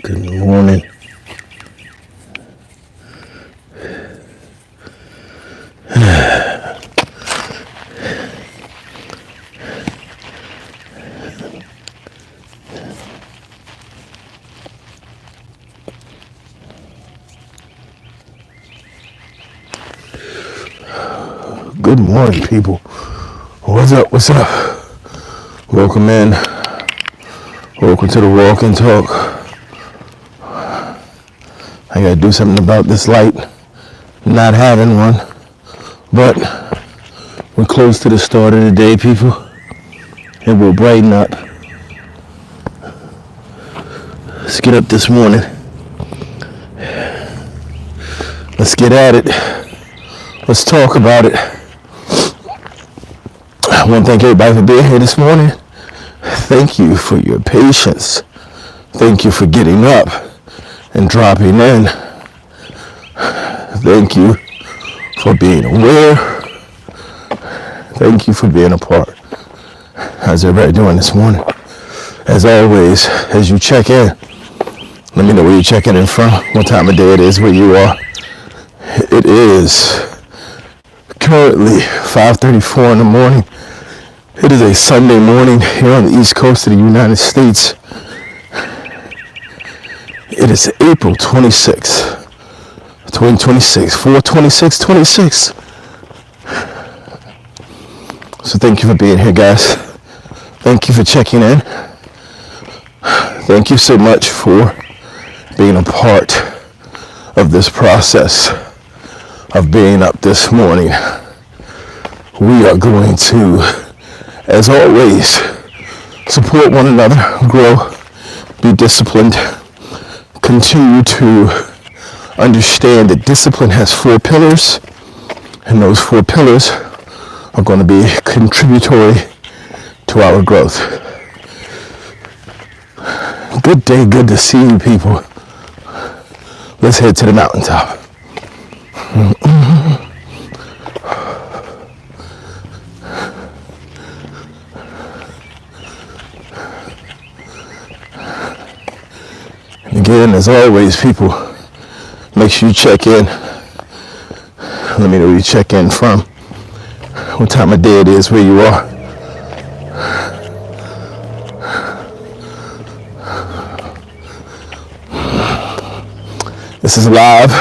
Good morning. Good morning, people. What's up? What's up? Welcome in. Welcome to the Walk and Talk. I gotta do something about this light. Not having one. But we're close to the start of the day, people. It will brighten up. Let's get up this morning. Let's get at it. Let's talk about it. I want to thank everybody for being here this morning. Thank you for your patience. Thank you for getting up and dropping in. Thank you for being aware. Thank you for being a part. How's everybody doing this morning? As always, as you check in, let me know where you're checking in from, what time of day it is, where you are. It is currently 5:34 in the morning. It is a Sunday morning here on the East Coast of the United States. It is April 26th, 2026, 4/26/26. So thank you for being here, guys. Thank you for checking in. Thank you so much for being a part of this process of being up this morning. We are going to, as always, support one another, grow, be disciplined, continue to understand that discipline has 4 pillars, and those 4 pillars are going to be contributory to our growth. Good day, good to see you, people. Let's head to the mountaintop. Again, as always, people, make sure you check in. Let me know where you check in from, what time of day it is, where you are. This is live.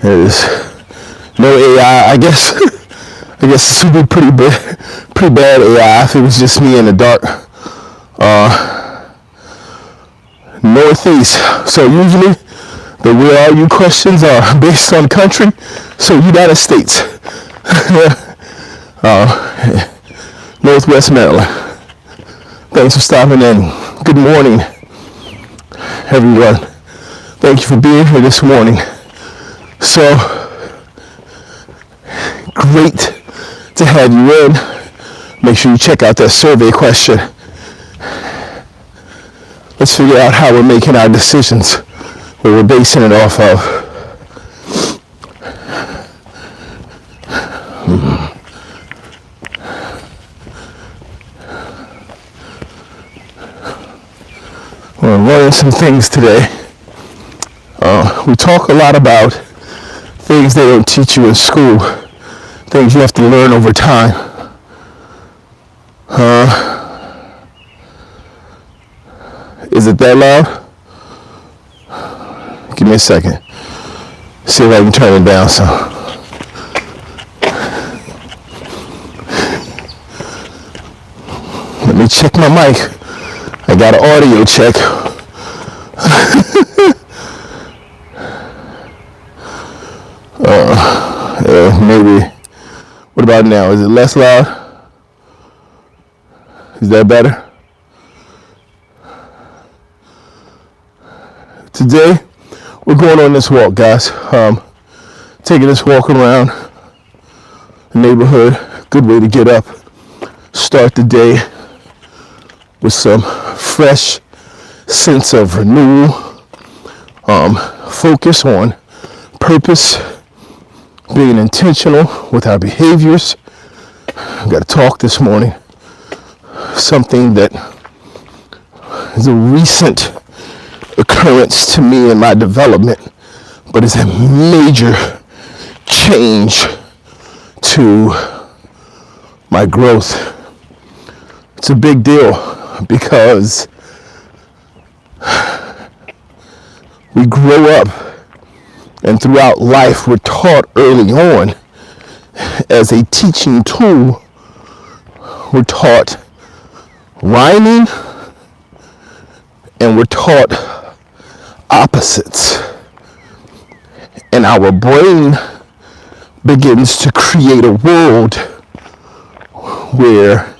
There's no AI, I guess. I guess this would be pretty bad AI if it was just me in the dark. Northeast. So usually the where are you questions are based on country. So United States. Northwest Maryland. Thanks for stopping in. Good morning, everyone. Thank you for being here this morning. So great to have you in. Make sure you check out that survey question. Let's figure out how we're making our decisions, what we're basing it off of. We're learning some things today. We talk a lot about things they don't teach you in school, things you have to learn over time. Is it that loud? Give me a second. See if I can turn it down some. Let me check my mic. I got an audio check. Maybe. What about now? Is it less loud? Is that better? Today, we're going on this walk, guys. Taking this walk around the neighborhood. Good way to get up, start the day with some fresh sense of renewal, focus on purpose, being intentional with our behaviors. I've got to talk this morning. Something that is a recent occurrence occurrence to me in my development, but it's a major change to my growth. It's a big deal because we grow up, and throughout life we're taught early on as a teaching tool. We're taught rhyming, and we're taught opposites, and our brain begins to create a world where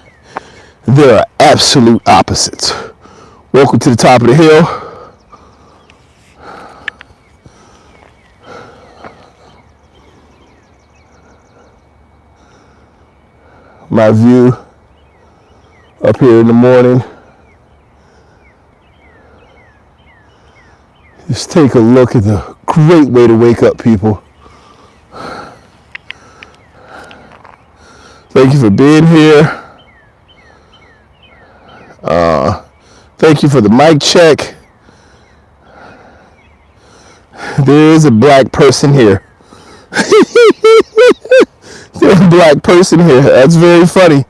there are absolute opposites. Welcome to the top of the hill. My view up here in the morning. Just take a look at the great way to wake up, people. Thank you for being here. Thank you for the mic check. There is a black person here. There's a black person here. That's very funny.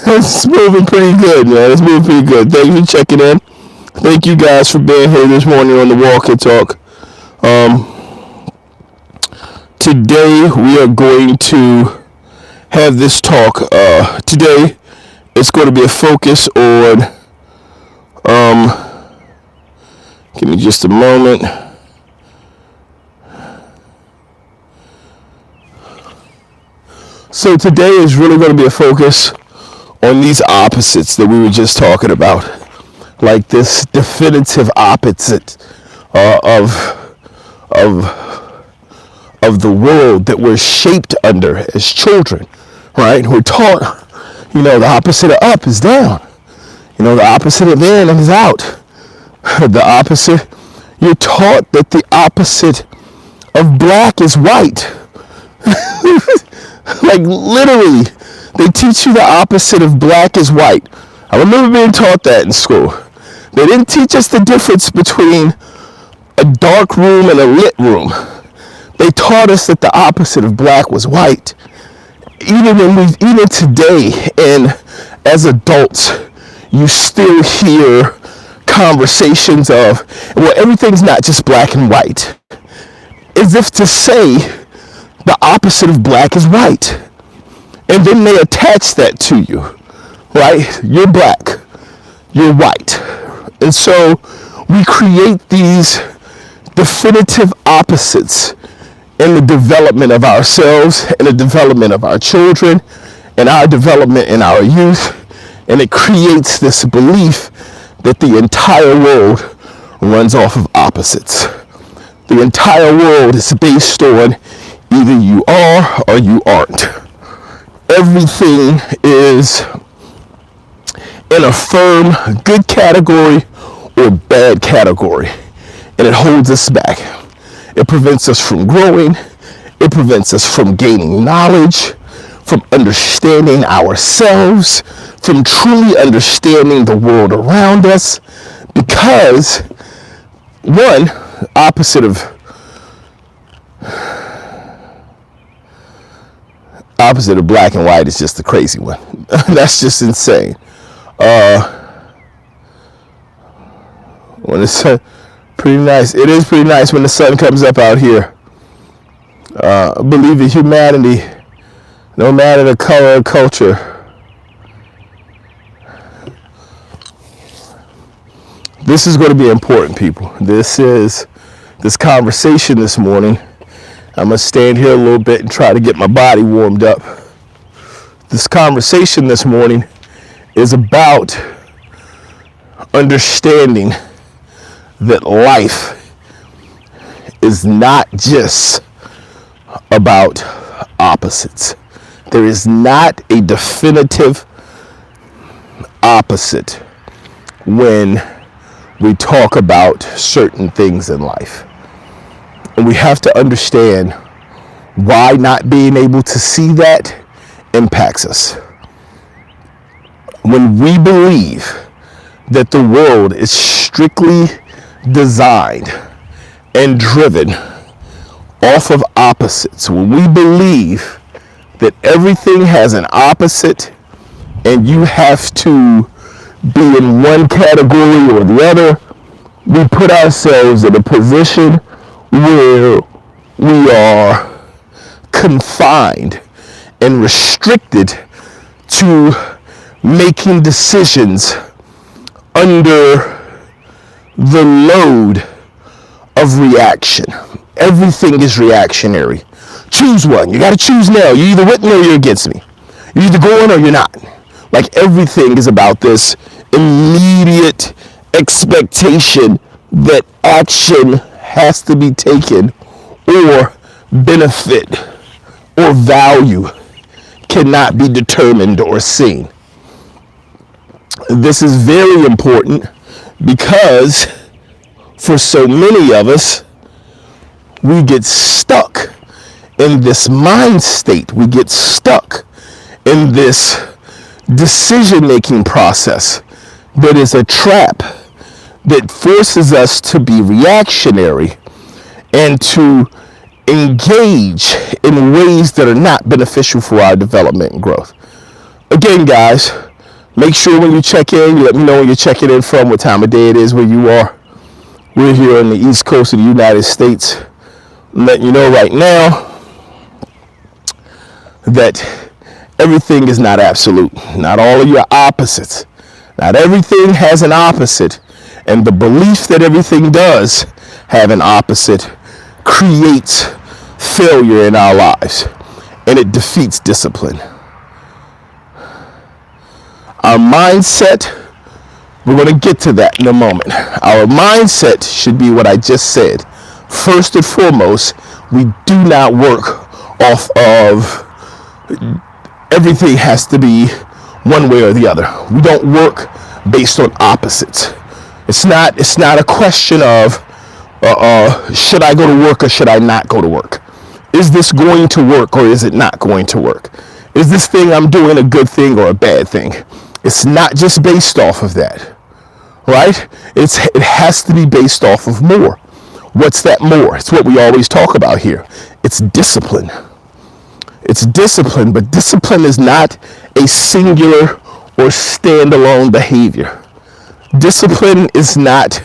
It's moving pretty good, man. It's moving pretty good. Thank you for checking in. Thank you guys for being here this morning on the Walk and Talk. Today we are going to have this talk. Today it's going to be a focus on, give me just a moment. So today is really going to be a focus on these opposites that we were just talking about, like this definitive opposite of the world that we're shaped under as children, right? We're taught, the opposite of up is down. The opposite of in is out. The opposite, you're taught that the opposite of black is white. Like literally, they teach you the opposite of black is white. I remember being taught that in school. They didn't teach us the difference between a dark room and a lit room. They taught us that the opposite of black was white. Even today, and as adults, you still hear conversations of, well, everything's not just black and white. As if to say the opposite of black is white. And then they attach that to you, right? You're black, you're white. And so we create these definitive opposites in the development of ourselves, in the development of our children, in our development in our youth. And it creates this belief that the entire world runs off of opposites. The entire world is based on either you are or you aren't. Everything is in a firm good category or bad category, and it holds us back. It prevents us from growing. It prevents us from gaining knowledge, from understanding ourselves, from truly understanding the world around us, because one opposite of black and white is just a crazy one. That's just insane. When it's pretty nice, it is pretty nice when the sun comes up out here. I believe in humanity, no matter the color or culture. This is going to be important, people. This conversation this morning. I'm going to stand here a little bit and try to get my body warmed up. This conversation this morning is about understanding that life is not just about opposites. There is not a definitive opposite when we talk about certain things in life. And we have to understand why not being able to see that impacts us. When we believe that the world is strictly designed and driven off of opposites, when we believe that everything has an opposite and you have to be in one category or the other, we put ourselves in a position where we are confined and restricted to making decisions under the load of reaction. Everything is reactionary. Choose one. You got to choose now. You're either with me or you're against me. You're either going or you're not. Like everything is about this immediate expectation that action has to be taken, or benefit or value cannot be determined or seen. This is very important because for so many of us, we get stuck in this mind state. We get stuck in this decision-making process that is a trap that forces us to be reactionary and to engage in ways that are not beneficial for our development and growth. Again, guys, make sure when you check in, you let me know where you're checking in from, what time of day it is where you are. We're here on the East Coast of the United States. I'm letting you know right now that everything is not absolute. Not all of your opposites. Not everything has an opposite. And the belief that everything does have an opposite creates failure in our lives. And it defeats discipline. Our mindset, we're going to get to that in a moment. Our mindset should be what I just said. First and foremost, we do not work off of everything has to be one way or the other. We don't work based on opposites. It's not a question of should I go to work or should I not go to work? Is this going to work or is it not going to work? Is this thing I'm doing a good thing or a bad thing? It's not just based off of that, right? It has to be based off of more. What's that more? It's what we always talk about here. It's discipline. It's discipline, but discipline is not a singular or standalone behavior. Discipline is not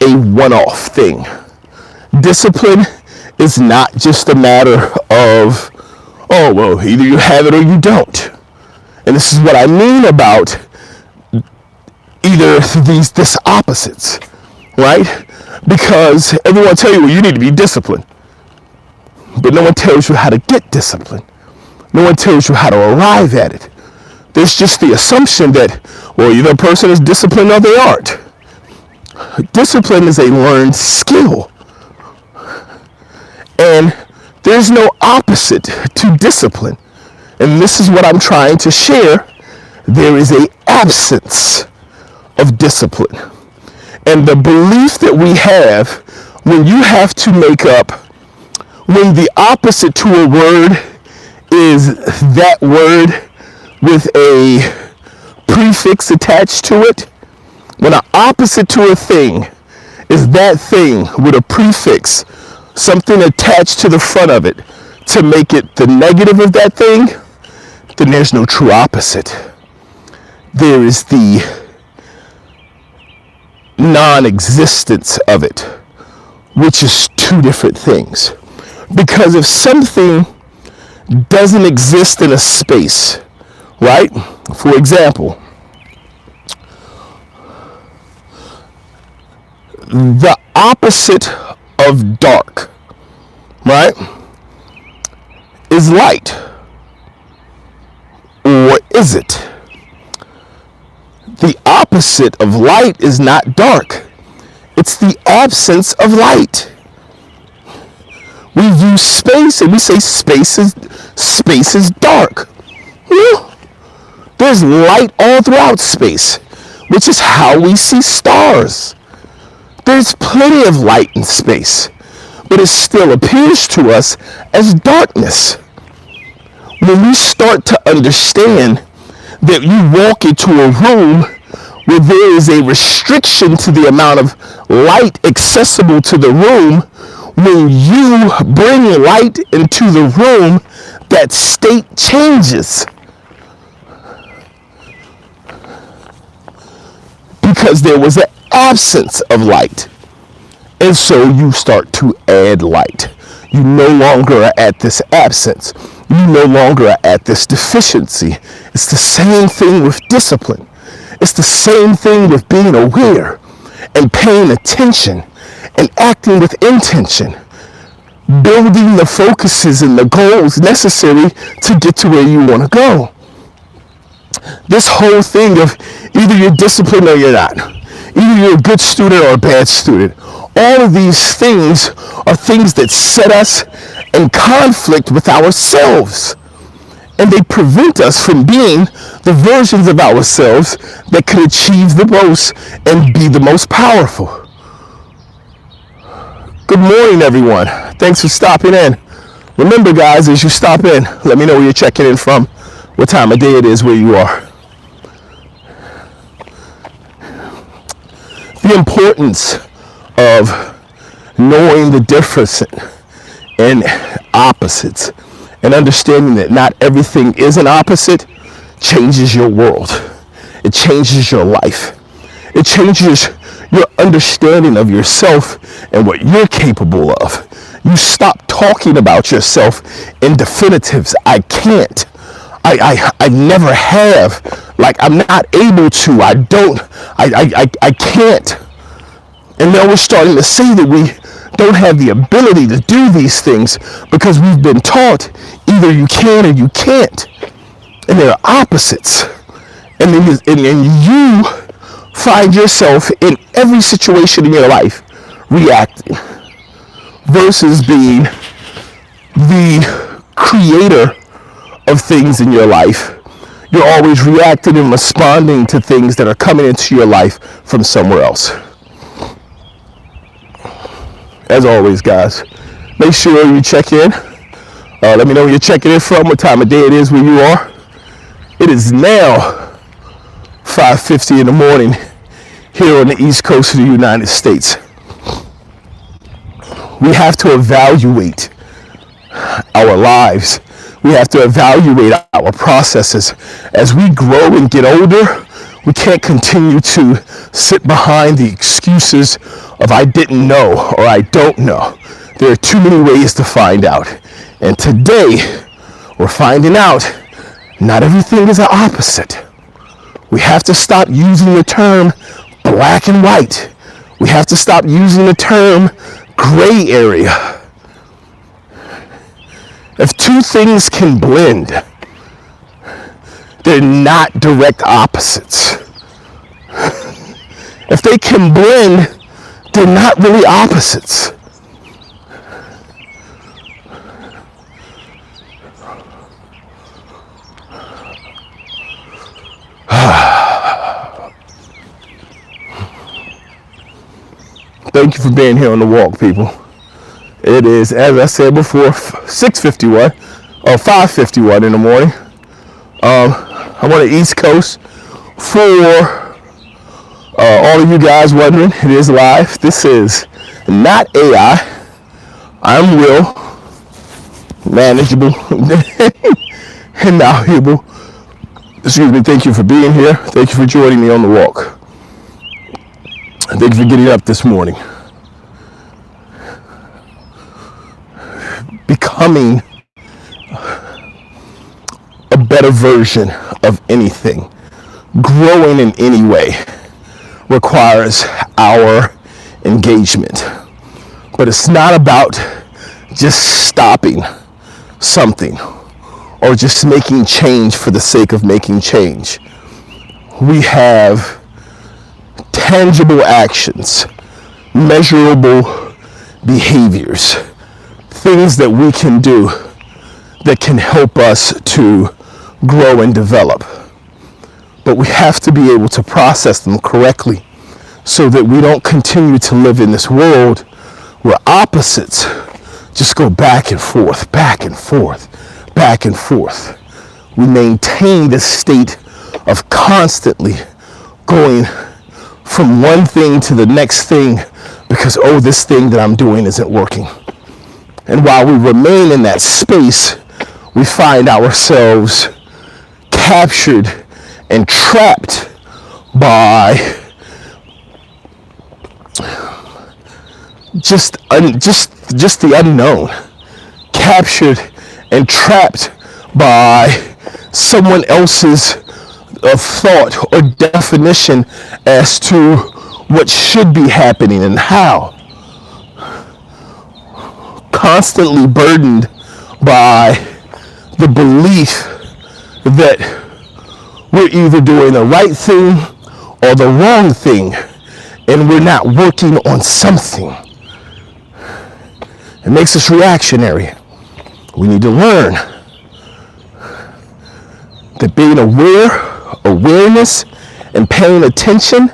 a one-off thing. Discipline is not just a matter of, oh, well, either you have it or you don't. And this is what I mean about either this opposites, right? Because everyone tells you, well, you need to be disciplined. But no one tells you how to get disciplined. No one tells you how to arrive at it. There's just the assumption that, well, either a person is disciplined or they aren't. Discipline is a learned skill. And there's no opposite to discipline. And this is what I'm trying to share. There is an absence of discipline. And the belief that we have when you have to make up, when the opposite to a word is that word with a prefix attached to it, when an opposite to a thing is that thing with a prefix, something attached to the front of it to make it the negative of that thing, then there's no true opposite. There is the non-existence of it, which is two different things. Because if something doesn't exist in a space, right? For example, the opposite of dark, right, is light. Or is it? The opposite of light is not dark. It's the absence of light. We use space and we say space is dark. Well, there's light all throughout space, which is how we see stars. There's plenty of light in space, but it still appears to us as darkness. When we start to understand that you walk into a room where there is a restriction to the amount of light accessible to the room. When you bring light into the room, that state changes. Because there was an absence of light. And so you start to add light. You no longer are at this absence. You no longer are at this deficiency. It's the same thing with discipline. It's the same thing with being aware and paying attention and acting with intention. Building the focuses and the goals necessary to get to where you want to go. This whole thing of either you're disciplined or you're not. Either you're a good student or a bad student. All of these things are things that set us in conflict with ourselves. And they prevent us from being the versions of ourselves that could achieve the most and be the most powerful. Good morning, everyone. Thanks for stopping in. Remember, guys, as you stop in, let me know where you're checking in from, what time of day it is where you are. The importance of knowing the difference in opposites and understanding that not everything is an opposite changes your world. It changes your life. It changes your understanding of yourself and what you're capable of. You stop talking about yourself in definitives. I can't. I never have. Like, I'm not able to. I don't. I can't. And now we're starting to say that we don't have the ability to do these things because we've been taught either you can or you can't. And they're opposites. And you find yourself in every situation in your life reacting versus being the creator of things in your life. You're always reacting and responding to things that are coming into your life from somewhere else. As always, guys, make sure you check in. Let me know where you're checking in from, what time of day it is where you are. It is now 5:50 in the morning here on the East Coast of the United States. We have to evaluate our lives. We have to evaluate our processes. As we grow and get older, we can't continue to sit behind the excuses of I didn't know or I don't know. There are too many ways to find out. And today, we're finding out not everything is an opposite. We have to stop using the term black and white. We have to stop using the term gray area. If two things can blend, they're not direct opposites. If they can blend, they're not really opposites. Thank you for being here on the walk, people. It is, as I said before, 6:51 or 5:51 in the morning. I'm on the East Coast. For all of you guys wondering, it is live. This is not AI. I'm real, manageable, and malleable. Excuse me. Thank you for being here. Thank you for joining me on the walk. Thank you for getting up this morning. Becoming a better version of anything, growing in any way, requires our engagement. But it's not about just stopping something or just making change for the sake of making change. We have tangible actions, measurable behaviors, things that we can do that can help us to grow and develop. But we have to be able to process them correctly so that we don't continue to live in this world where opposites just go back and forth, back and forth, back and forth. We maintain this state of constantly going from one thing to the next thing because, oh, this thing that I'm doing isn't working. And while we remain in that space, we find ourselves captured and trapped by just the unknown, captured and trapped by someone else's thought or definition as to what should be happening and how. Constantly burdened by the belief that we're either doing the right thing or the wrong thing, and we're not working on something. It makes us reactionary. We need to learn that being awareness, and paying attention,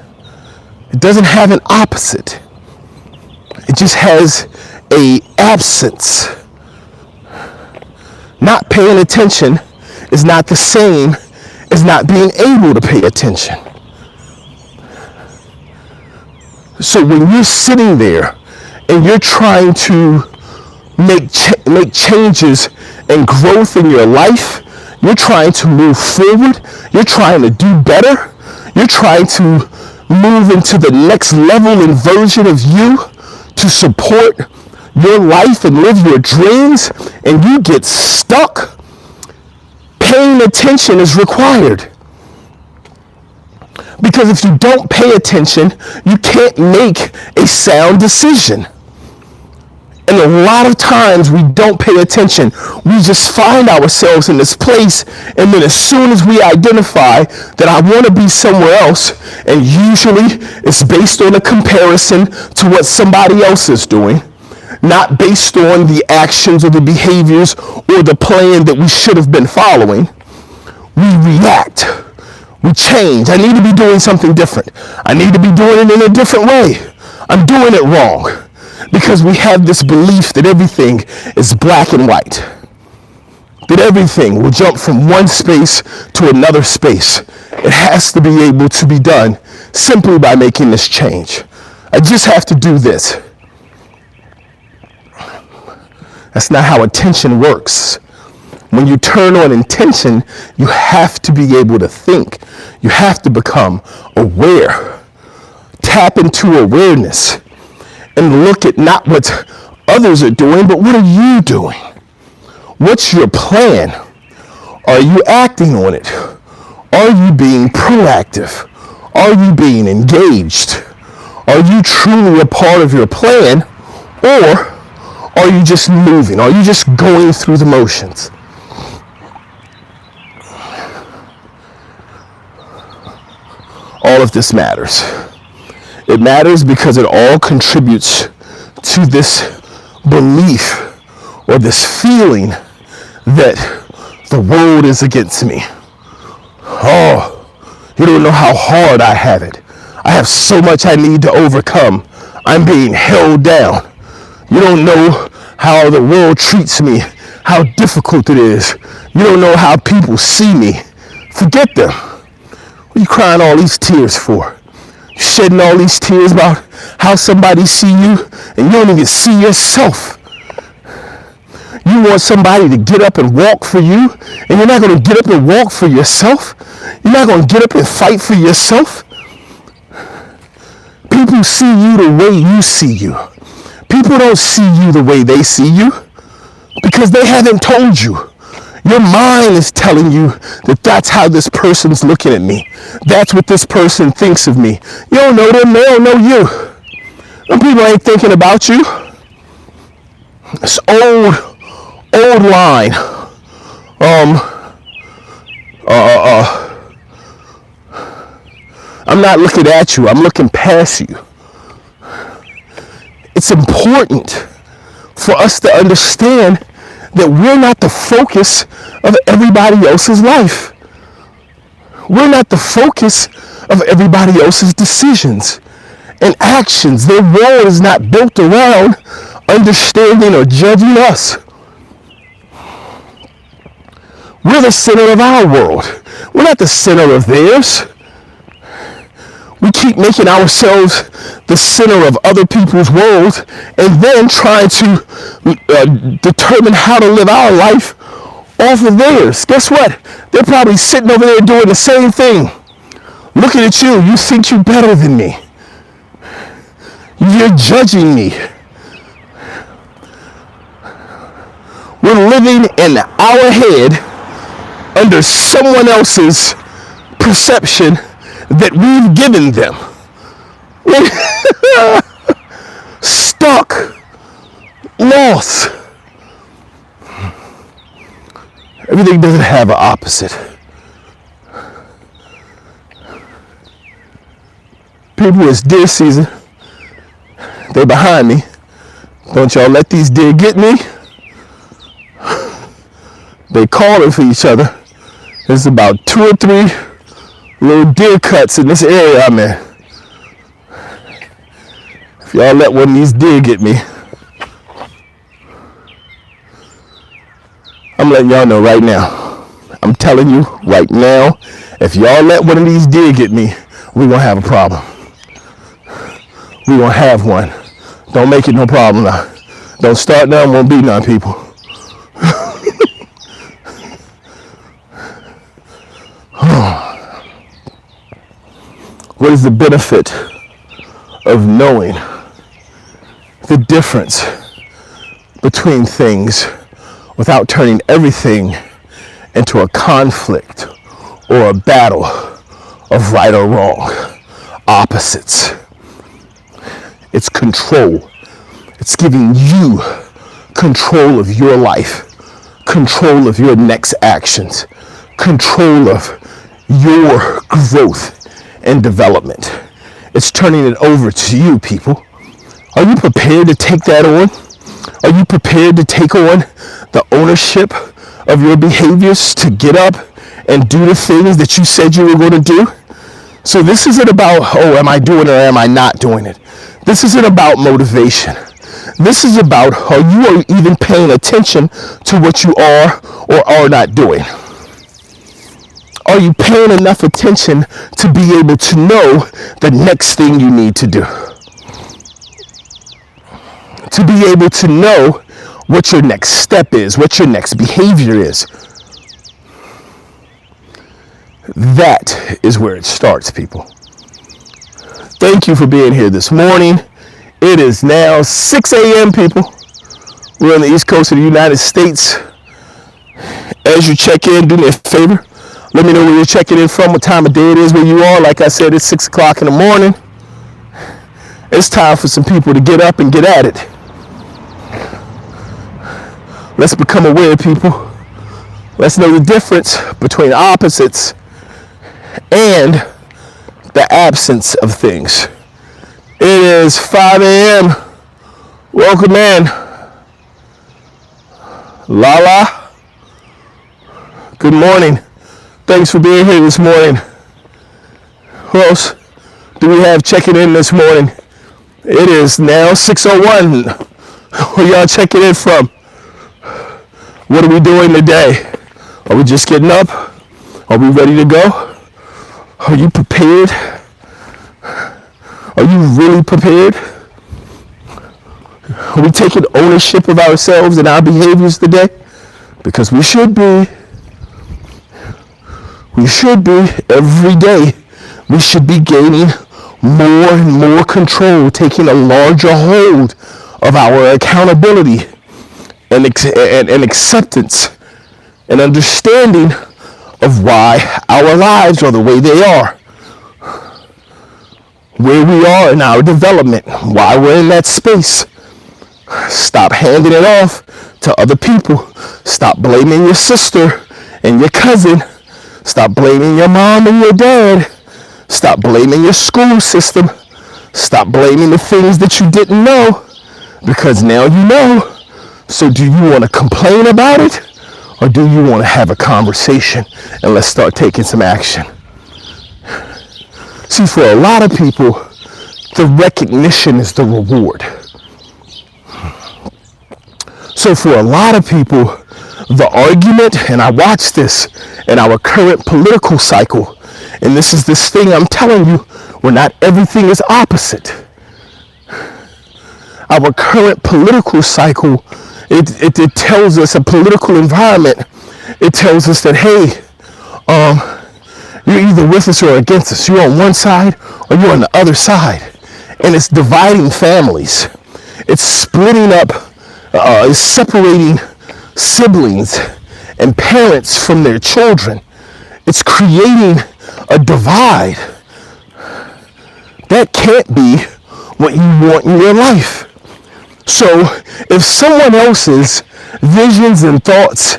it doesn't have an opposite. It just has an absence. Not paying attention is not the same as not being able to pay attention. So when you're sitting there and you're trying to make changes and growth in your life, you're trying to move forward, you're trying to do better, you're trying to move into the next level and version of you to support your life and live your dreams, and you get stuck, paying attention is required. Because if you don't pay attention, you can't make a sound decision. And a lot of times we don't pay attention. We just find ourselves in this place, and then as soon as we identify that I want to be somewhere else, and usually it's based on a comparison to what somebody else is doing, not based on the actions or the behaviors or the plan that we should have been following, we react. We change. I need to be doing something different. I need to be doing it in a different way. I'm doing it wrong. Because we have this belief that everything is black and white. That everything will jump from one space to another space. It has to be able to be done simply by making this change. I just have to do this. That's not how attention works. When you turn on intention, you have to be able to think. You have to become aware. Tap into awareness. And look at not what others are doing, but what are you doing? What's your plan? Are you acting on it? Are you being proactive? Are you being engaged? Are you truly a part of your plan? Or are you just moving? Are you just going through the motions? All of this matters. It matters because it all contributes to this belief or this feeling that the world is against me. Oh, you don't know how hard I have it. I have so much I need to overcome. I'm being held down. You don't know how the world treats me, how difficult it is. You don't know how people see me. Forget them. What are you crying all these tears for? Shedding all these tears about how somebody see you, and you don't even see yourself. You want somebody to get up and walk for you, and you're not going to get up and walk for yourself. You're not going to get up and fight for yourself. People see you the way you see you. People don't see you the way they see you because they haven't told you. Your mind is telling you that that's how this person's looking at me. That's what this person thinks of me. You don't know them, they don't know you. Them people ain't thinking about you. This old line. I'm not looking at you, I'm looking past you. It's important for us to understand that we're not the focus of everybody else's life. We're not the focus of everybody else's decisions and actions. Their world is not built around understanding or judging us. We're the center of our world. We're not the center of theirs. We keep making ourselves the center of other people's worlds and then trying to determine how to live our life off of theirs. Guess what? They're probably sitting over there doing the same thing. Looking at you, you think you're better than me. You're judging me. We're living in our head under someone else's perception that we've given them. Stuck, lost. Everything doesn't have an opposite. People, it's deer season. They behind me. Don't y'all let these deer get me. They calling for each other. There's about 2 or 3 little deer cuts in this area I'm in. If y'all let one of these deer get me, I'm letting y'all know right now. I'm telling you right now, if y'all let one of these deer get me, we're gonna have a problem. We're gonna have one. Don't make it no problem now. Don't start none, won't be none, people. What is the benefit of knowing the difference between things without turning everything into a conflict or a battle of right or wrong, opposites? It's control. It's giving you control of your life, control of your next actions, control of your growth and development. It's turning it over to you, people. Are you prepared to take that on? Are you prepared to take on the ownership of your behaviors, to get up and do the things that you said you were going to do? So this isn't about, oh, am I doing it or am I not doing it? This isn't about motivation. This is about, are you even paying attention to what you are or are not doing? Are you paying enough attention to be able to know the next thing you need to do? To be able to know what your next step is, what your next behavior is. That is where it starts, people. Thank you for being here this morning. It is now 6 a.m., people. We're on the East Coast of the United States. As you check in, do me a favor. Let me know where you're checking in from, what time of day it is where you are. Like I said, it's 6 o'clock in the morning. It's time for some people to get up and get at it. Let's become aware, people. Let's know the difference between opposites and the absence of things. It is 5 a.m. Welcome in. Lala. Good morning. Thanks for being here this morning. Who else do we have checking in this morning? It is now 6:01. Where y'all checking in from? What are we doing today? Are we just getting up? Are we ready to go? Are you prepared? Are you really prepared? Are we taking ownership of ourselves and our behaviors today? Because we should be. We should be every day. We should be gaining more and more control, taking a larger hold of our accountability and acceptance and understanding of why our lives are the way they are. Where we are in our development, why we're in that space. Stop handing it off to other people. Stop blaming your sister and your cousin. Stop blaming your mom and your dad. Stop blaming your school system. Stop blaming the things that you didn't know, because now you know. So do you want to complain about it, or do you want to have a conversation and let's start taking some action? See, for a lot of people, the recognition is the reward. So for a lot of people, the argument, and I watch this, in our current political cycle, and this is this thing I'm telling you, where not everything is opposite. Our current political cycle, it tells us, a political environment, it tells us that, hey, you're either with us or against us. You're on one side or you're on the other side. And it's dividing families. It's splitting up, it's separating siblings and parents from their children. It's creating a divide. That can't be what you want in your life. So if someone else's visions and thoughts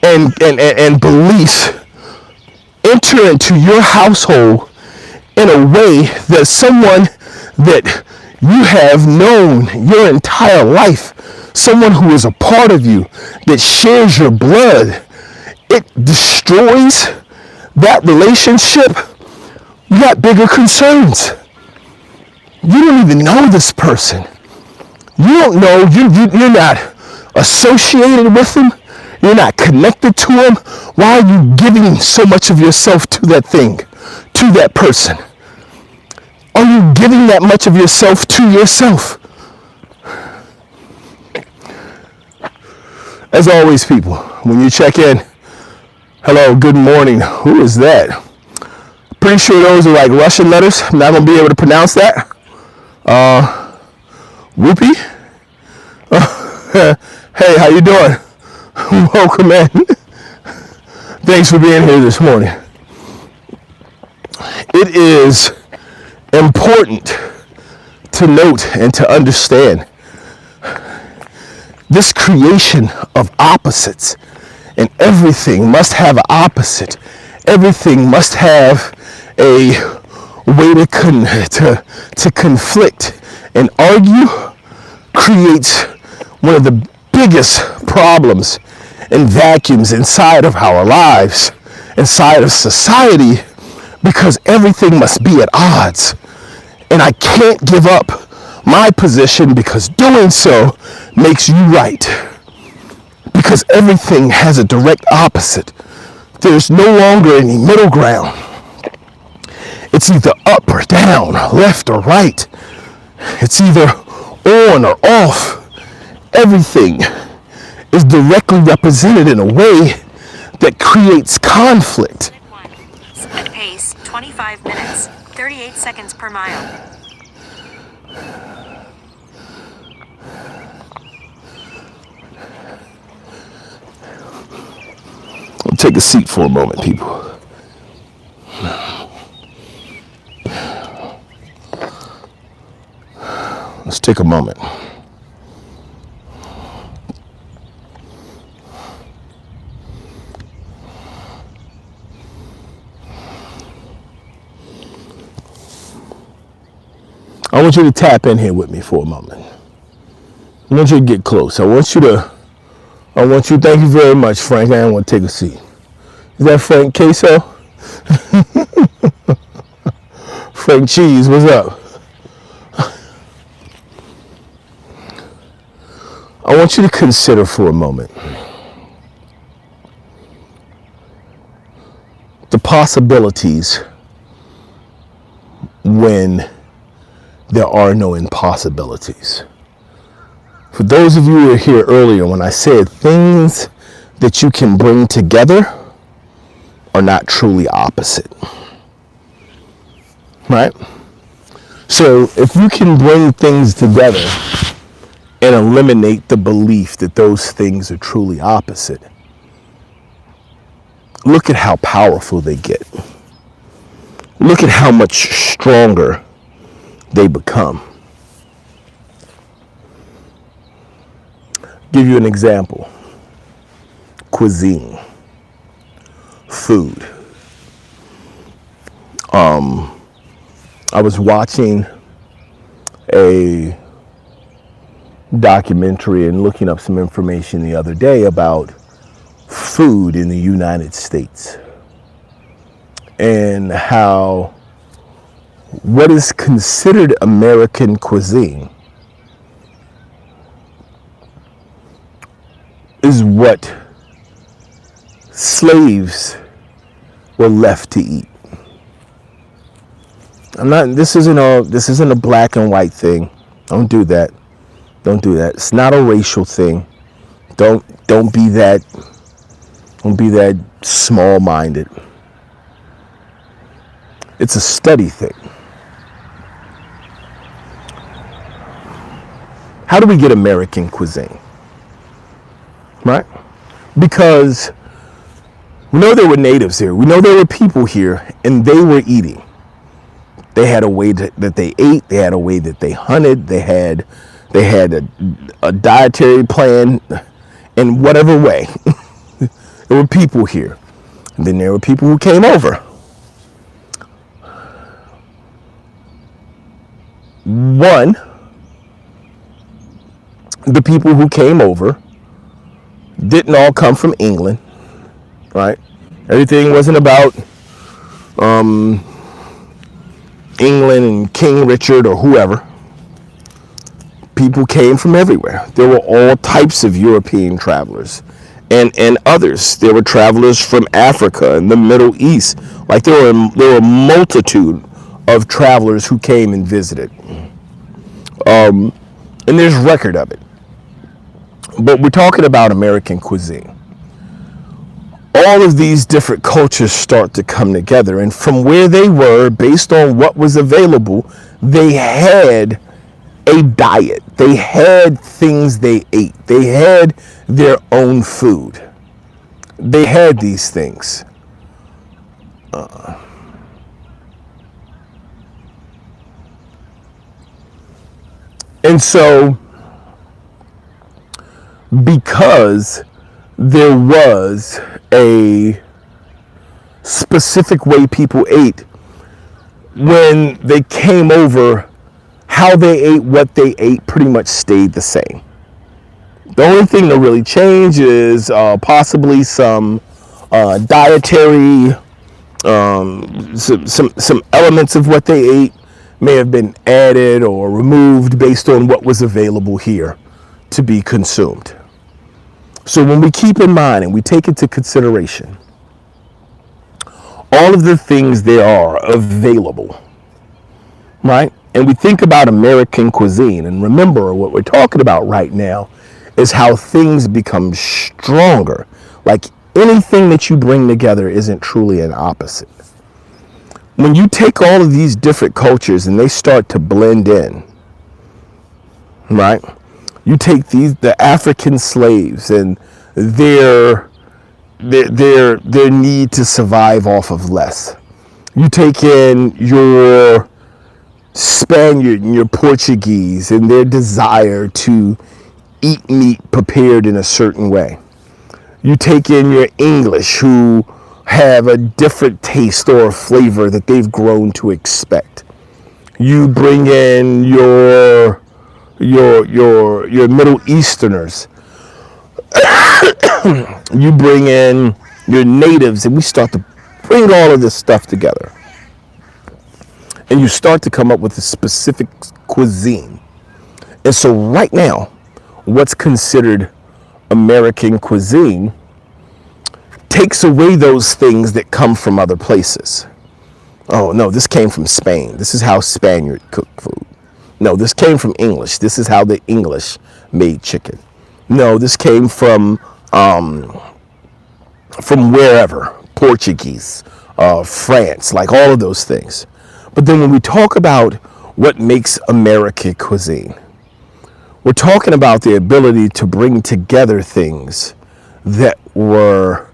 and beliefs enter into your household in a way that someone that you have known your entire life, someone who is a part of you, that shares your blood, it destroys that relationship, you got bigger concerns. You don't even know this person. You don't know, you're not associated with them. You're not connected to them. Why are you giving so much of yourself to that thing, to that person? Are you giving that much of yourself to yourself? As always, people, when you check in, hello, good morning. Who is that? Pretty sure those are like Russian letters. I'm not going to be able to pronounce that. Whoopee? Hey, how you doing? Welcome in. Thanks for being here this morning. It is important to note and to understand this creation of opposites, and everything must have an opposite. Everything must have a way to conflict and argue. Creates one of the biggest problems and vacuums inside of our lives, inside of society, because everything must be at odds. And I can't give up my position, because doing so makes you right. Because everything has a direct opposite. There's no longer any middle ground. It's either up or down, left or right. It's either on or off. Everything is directly represented in a way that creates conflict. At pace 25 minutes, 38 seconds per mile. Take a seat for a moment, people. Let's take a moment. I want you to tap in here with me for a moment. I want you to get close. Thank you very much, Frank. I want to take a seat. Is that Frank Queso? Frank Cheese, what's up? I want you to consider for a moment the possibilities when there are no impossibilities. For those of you who were here earlier, when I said things that you can bring together are not truly opposite, right? So if you can bring things together and eliminate the belief that those things are truly opposite, look at how powerful they get. Look at how much stronger they become. Give you an example. Cuisine. Food. I was watching a documentary and looking up some information the other day about food in the United States and how what is considered American cuisine is what slaves were left to eat. This isn't a black and white thing. Don't do that. Don't do that. It's not a racial thing. Don't be that small-minded. It's a study thing. How do we get American cuisine? Right? Because we know there were natives here. We know there were people here, and they were eating. They had a way that they ate. They had a way that they hunted. They had a dietary plan in whatever way. There were people here. And then there were people who came over. One, the people who came over didn't all come from England, right? Everything wasn't about England and King Richard or whoever. People came from everywhere. There were all types of European travelers and others. There were travelers from Africa and the Middle East. Like there were a multitude of travelers who came and visited. And there's record of it. But we're talking about American cuisine. All of these different cultures start to come together, and from where they were, based on what was available, they had a diet. They had things they ate. They had their own food. They had these things. And so, because there was a specific way people ate, when they came over, how they ate, what they ate pretty much stayed the same. The only thing that really changed is possibly some dietary, some elements of what they ate may have been added or removed based on what was available here to be consumed. So when we keep in mind and we take into consideration all of the things that are available, right? And we think about American cuisine, and remember what we're talking about right now is how things become stronger. Like anything that you bring together isn't truly an opposite. When you take all of these different cultures and they start to blend in, right? You take the African slaves and their need to survive off of less. You take in your Spaniard and your Portuguese and their desire to eat meat prepared in a certain way. You take in your English who have a different taste or flavor that they've grown to expect. You bring in your Middle Easterners. You bring in your natives, and we start to bring all of this stuff together. And you start to come up with a specific cuisine. And so right now, what's considered American cuisine takes away those things that come from other places. Oh, no, this came from Spain. This is how Spaniard cooked food. No, this came from English. This is how the English made chicken. No, this came from wherever, Portuguese, France, like all of those things. But then when we talk about what makes American cuisine, we're talking about the ability to bring together things that were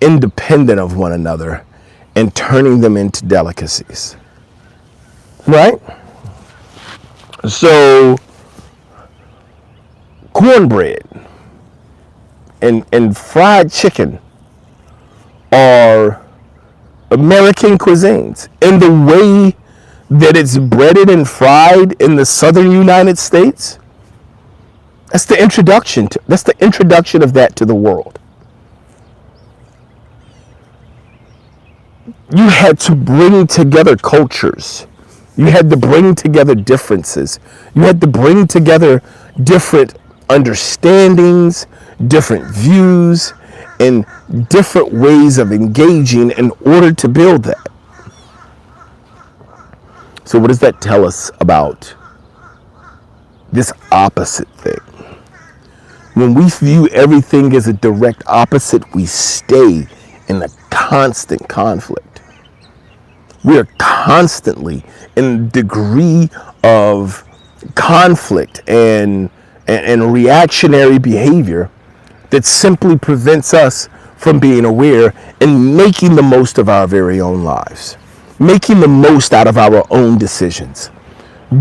independent of one another and turning them into delicacies. Right? So, cornbread and fried chicken are American cuisines. And the way that it's breaded and fried in the southern United States, that's the introduction of that to the world. You had to bring together cultures. You had to bring together differences. You had to bring together different understandings, different views, and different ways of engaging in order to build that. So what does that tell us about this opposite thing? When we view everything as a direct opposite, we stay in a constant conflict. We are constantly in a degree of conflict and reactionary behavior that simply prevents us from being aware and making the most of our very own lives, making the most out of our own decisions,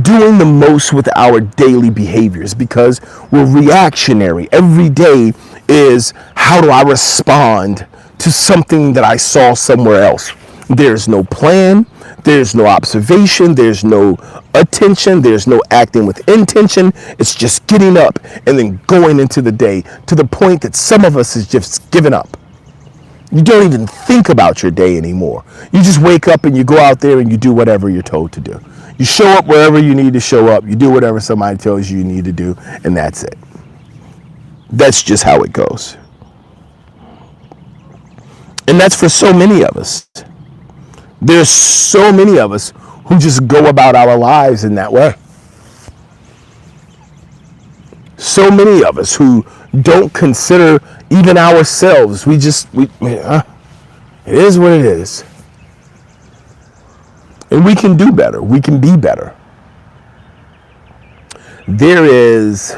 doing the most with our daily behaviors, because we're reactionary. Every day is, how do I respond to something that I saw somewhere else? There's no plan, there's no observation, there's no attention, there's no acting with intention. It's just getting up and then going into the day, to the point that some of us is just giving up. You don't even think about your day anymore. You just wake up and you go out there and you do whatever you're told to do. You show up wherever you need to show up. You do whatever somebody tells you need to do, and that's it. That's just how it goes. And that's for so many of us. There's so many of us who just go about our lives in that way. So many of us who don't consider even ourselves. It is what it is. And we can do better. We can be better. There is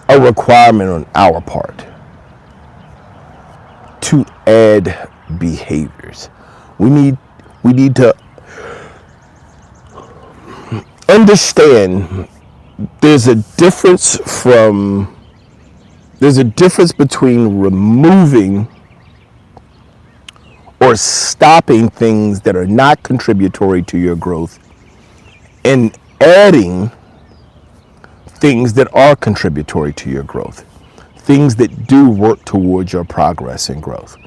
a requirement on our part to add behaviors. We need to understand there's a difference between removing or stopping things that are not contributory to your growth and adding things that are contributory to your growth, things that do work towards your progress and growth.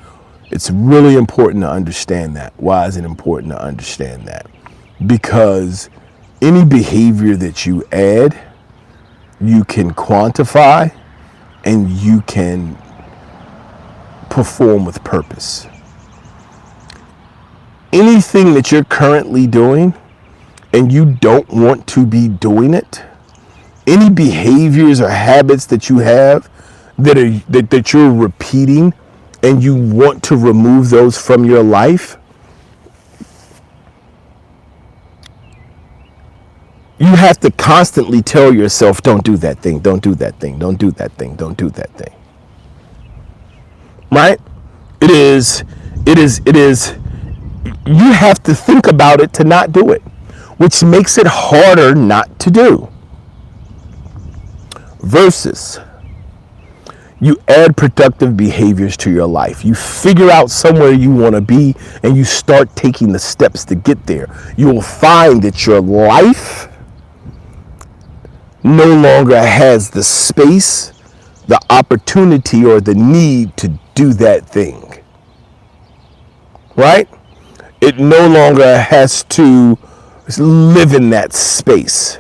It's really important to understand that. Why is it important to understand that? Because any behavior that you add, you can quantify and you can perform with purpose. Anything that you're currently doing and you don't want to be doing it, any behaviors or habits that you have that you're repeating and you want to remove those from your life, you have to constantly tell yourself, don't do that thing, don't do that thing, don't do that thing, don't do that thing. Right? It is, you have to think about it to not do it, which makes it harder not to do. Versus, you add productive behaviors to your life. You figure out somewhere you want to be and you start taking the steps to get there. You will find that your life no longer has the space, the opportunity, or the need to do that thing. Right? It no longer has to live in that space.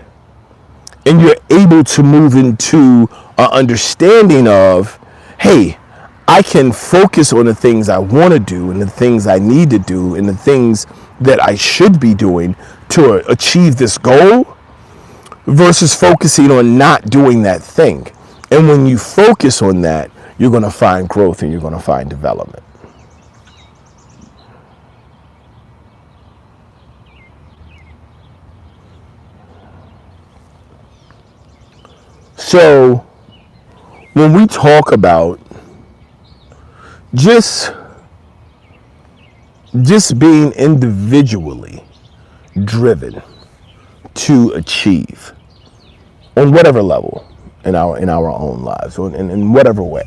And you're able to move into an understanding of, hey, I can focus on the things I want to do and the things I need to do and the things that I should be doing to achieve this goal, versus focusing on not doing that thing. And when you focus on that, you're going to find growth and you're going to find development. So when we talk about just being individually driven to achieve on whatever level in our own lives, or in whatever way,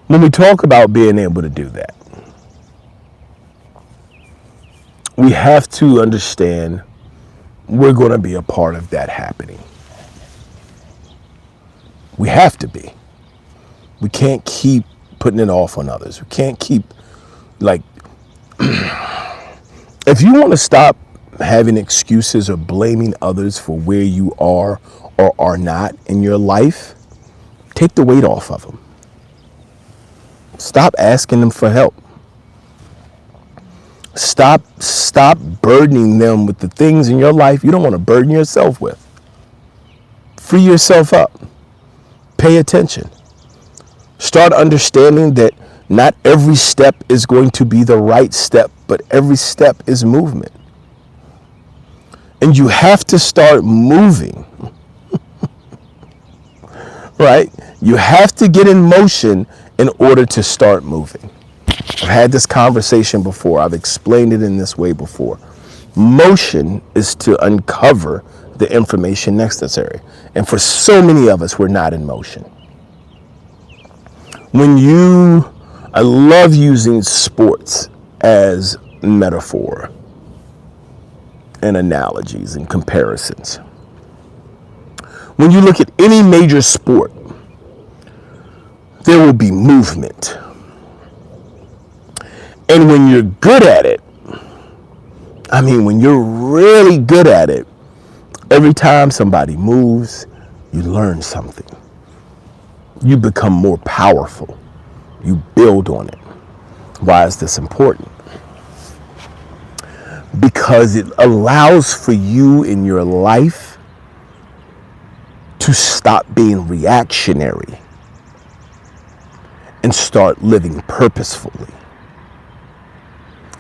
when we talk about being able to do that, we have to understand we're going to be a part of that happening. We have to be. We can't keep putting it off on others. We can't keep, if you want to stop having excuses or blaming others for where you are or are not in your life, take the weight off of them. Stop asking them for help. Stop burdening them with the things in your life you don't want to burden yourself with. Free yourself up. Pay attention. Start understanding that not every step is going to be the right step, but every step is movement. And you have to start moving. Right? You have to get in motion in order to start moving. I've had this conversation before. I've explained it in this way before. Motion is to uncover the information necessary. And for so many of us, we're not in motion. I love using sports as metaphor and analogies and comparisons. When you look at any major sport, there will be movement. And when you're good at it, when you're really good at it, every time somebody moves, you learn something. You become more powerful. You build on it. Why is this important? Because it allows for you in your life to stop being reactionary and start living purposefully.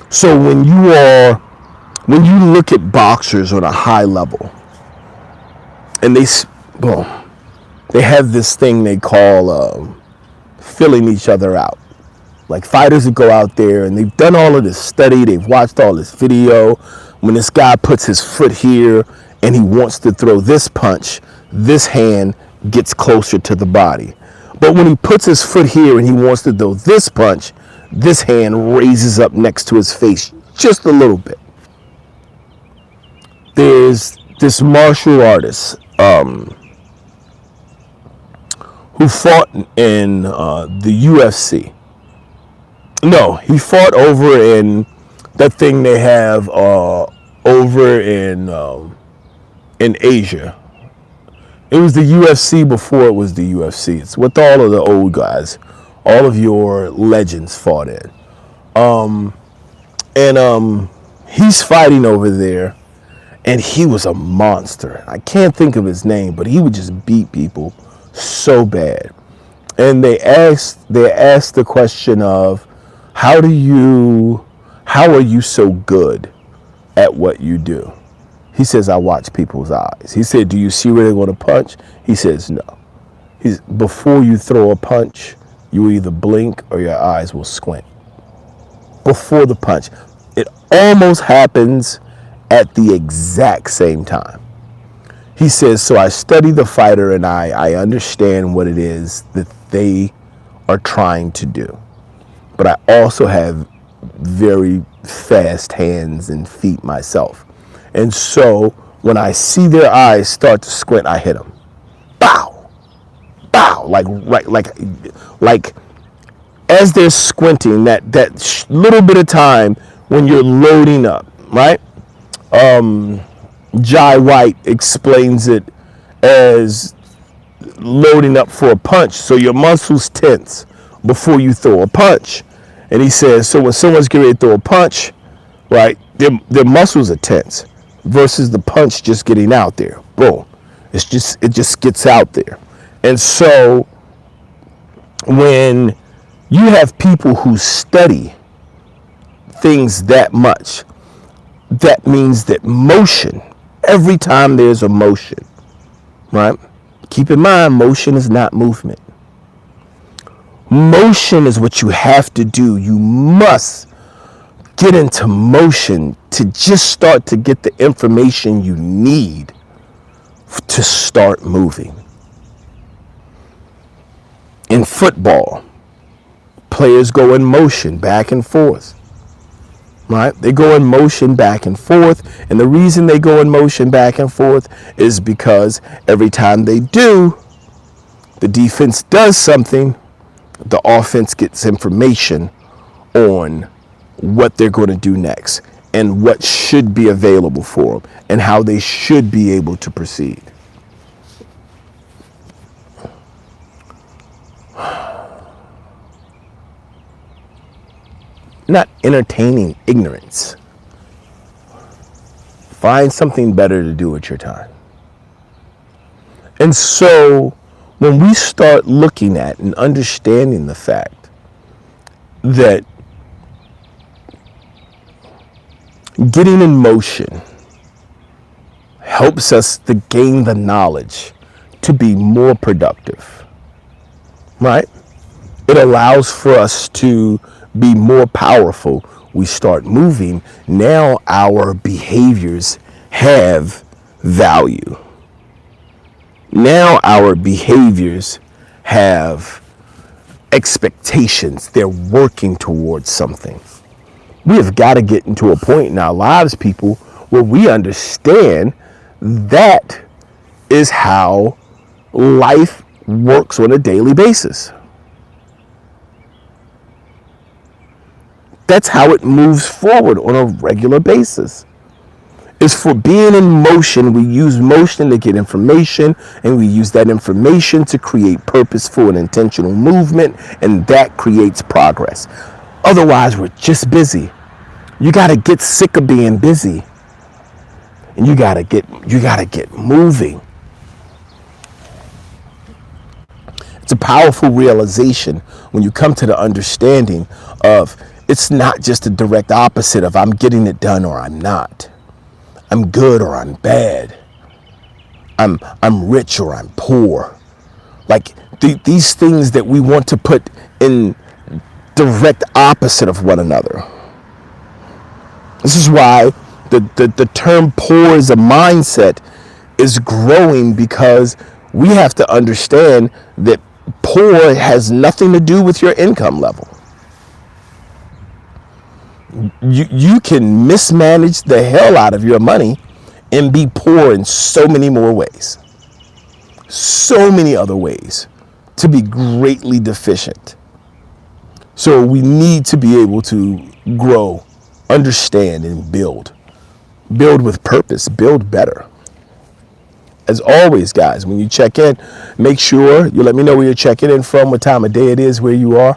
So when you look at boxers on a high level, and they have this thing they call filling each other out. Like fighters that go out there and they've done all of this study, they've watched all this video. When this guy puts his foot here and he wants to throw this punch, this hand gets closer to the body. But when he puts his foot here and he wants to throw this punch, this hand raises up next to his face just a little bit. There's this martial artist who fought in the UFC. No, he fought over in that thing they have over in Asia. It was the UFC before it was the UFC. It's with all of the old guys. All of your legends fought in. He's fighting over there, and he was a monster. I can't think of his name, but he would just beat people so bad. And they asked the question of, how are you so good at what you do? He says, I watch people's eyes. He said, do you see where they're going to punch? He says, no. Before you throw a punch, you either blink or your eyes will squint. Before the punch. It almost happens at the exact same time. He says, so I study the fighter and I understand what it is that they are trying to do. But I also have very fast hands and feet myself. And so when I see their eyes start to squint, I hit them. Bow! Bow! Like as they're squinting, that little bit of time when you're loading up, right? Jai White explains it as loading up for a punch. So your muscles tense before you throw a punch. And he says, so when someone's getting ready to throw a punch, right, their muscles are tense versus the punch just getting out there. Boom. It just gets out there. And so when you have people who study things that much, that means that motion, every time there's a motion, right? Keep in mind, motion is not movement. Motion is what you have to do. You must get into motion to just start to get the information you need to start moving. In football, players go in motion back and forth. Right? They go in motion back and forth. And the reason they go in motion back and forth is because every time they do, the defense does something, the offense gets information on what they're going to do next and what should be available for them and how they should be able to proceed. not entertaining ignorance. Find something better to do with your time. And so when we start looking at and understanding the fact that getting in motion helps us to gain the knowledge to be more productive, right? It allows for us to be more powerful. We start moving. Now our behaviors have value. Now our behaviors have expectations. They're working towards something. We have got to get into a point in our lives, people, where we understand that is how life works on a daily basis. That's how it moves forward on a regular basis. It's for being in motion. We use motion to get information, and we use that information to create purposeful and intentional movement, and that creates progress. Otherwise, we're just busy. You got to get sick of being busy, and you got to get moving. It's a powerful realization when you come to the understanding of it's not just a direct opposite of I'm getting it done or I'm not. I'm good or I'm bad. I'm rich or I'm poor. Like these things that we want to put in direct opposite of one another. This is why the term poor is a mindset is growing, because we have to understand that poor has nothing to do with your income level. You can mismanage the hell out of your money and be poor in so many more ways. So many other ways to be greatly deficient. So we need to be able to grow, understand, and build. Build with purpose, build better. As always, guys, when you check in, make sure you let me know where you're checking in from, what time of day it is, where you are.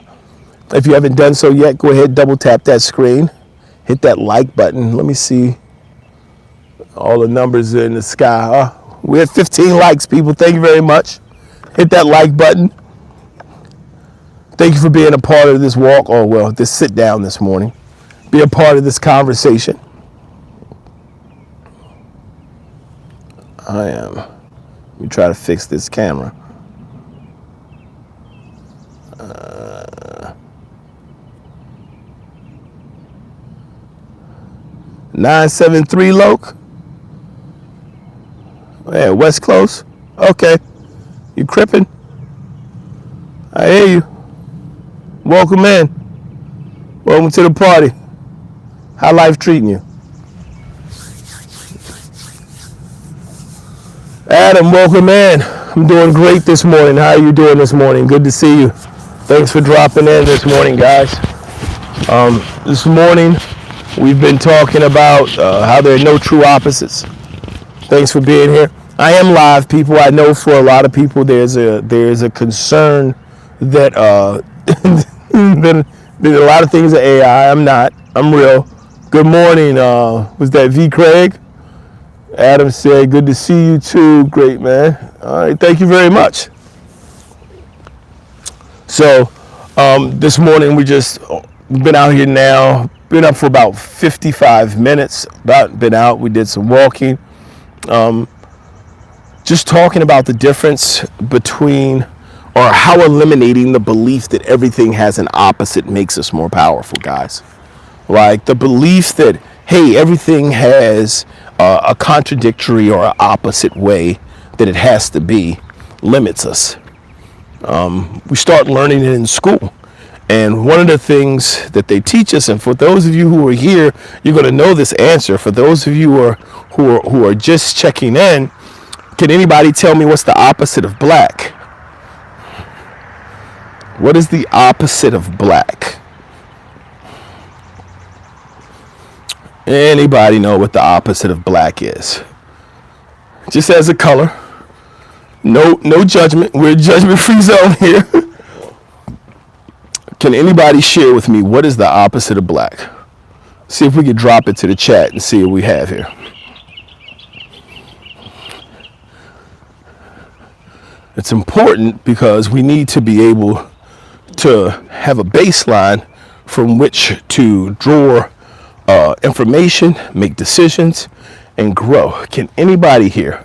If you haven't done so yet, go ahead, double tap that screen. Hit that like button. Let me see all the numbers in the sky. We have 15 likes, people. Thank you very much. Hit that like button. Thank you for being a part of this walk, or well, this sit down this morning. Be a part of this conversation. Let me try to fix this camera. 973 Loke. Yeah, West Close. Okay. You crippin'? I hear you. Welcome in. Welcome to the party. How life treating you? Adam, welcome in. I'm doing great this morning. How are you doing this morning? Good to see you. Thanks for dropping in this morning, guys. This morning, we've been talking about how there are no true opposites. Thanks for being here. I am live, people. I know for a lot of people there's a concern that that a lot of things are AI. I'm not. I'm real. Good morning. Was that V. Craig? Adam said, good to see you too. Great, man. All right. Thank you very much. So this morning we've been out here now. Been up for about 55 minutes. We did some walking. Just talking about the difference between, or how eliminating the belief that everything has an opposite makes us more powerful, guys. Like the belief that, hey, everything has a contradictory or an opposite way that it has to be limits us. We start learning it in school. And one of the things that they teach us, and for those of you who are here, you're going to know this answer. For those of you who are just checking in, can anybody tell me what's the opposite of black? What is the opposite of black? Anybody know what the opposite of black is? Just as a color. No judgment. We're a judgment-free zone here. Can anybody share with me what is the opposite of black? See if we could drop it to the chat and see what we have here. It's important because we need to be able to have a baseline from which to draw information, make decisions, and grow. Can anybody here